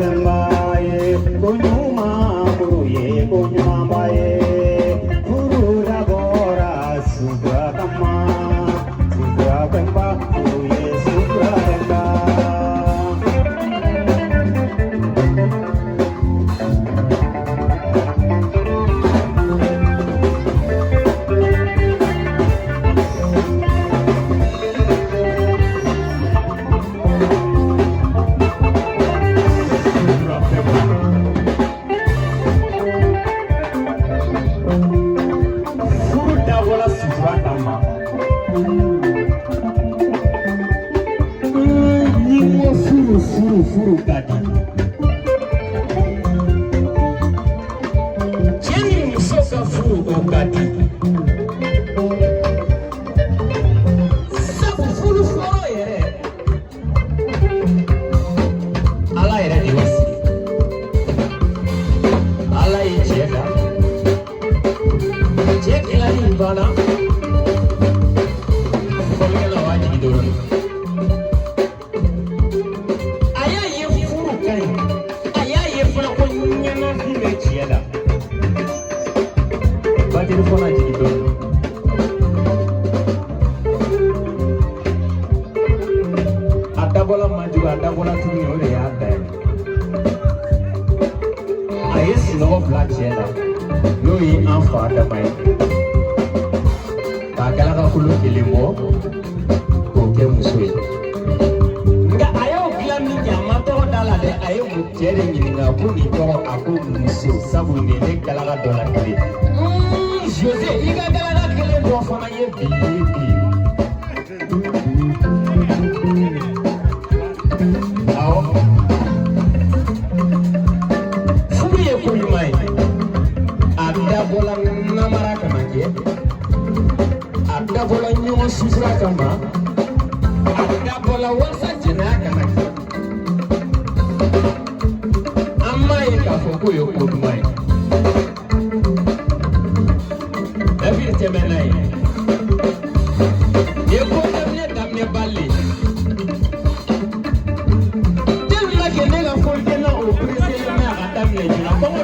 bembaye konyuma kuruye konyumambaye Furu dabora sugra kama sugra bemba kuruye sugra bemba Furu kadi Jenny musoka furu kadi Sabu furu foro yere Ala yere ni wasi Ala yecheka Chekila ibana Kolgela waji idoroni Telefona jigito adabola maju adabola tumi ore ya da ayesi no black jela no yi anfa da bai ta kala ka kulu kilimo ko ke musoi nga ayo glami nyama to dala de ayo mujere nyinga ko ni to ako muso sabu ne le kala ka dola kile José, il a gagné la clé de son aïe bibi. Ah, Furu ye Konyumai. Ada bola namara kama je. Ada bola nyongo susra kama. Ada bola wasa jena kama je. Amma ye kafoko ye Konyumai. Temenai Yeko damne balli Tella che nella fortuna o prese le mera damne gira come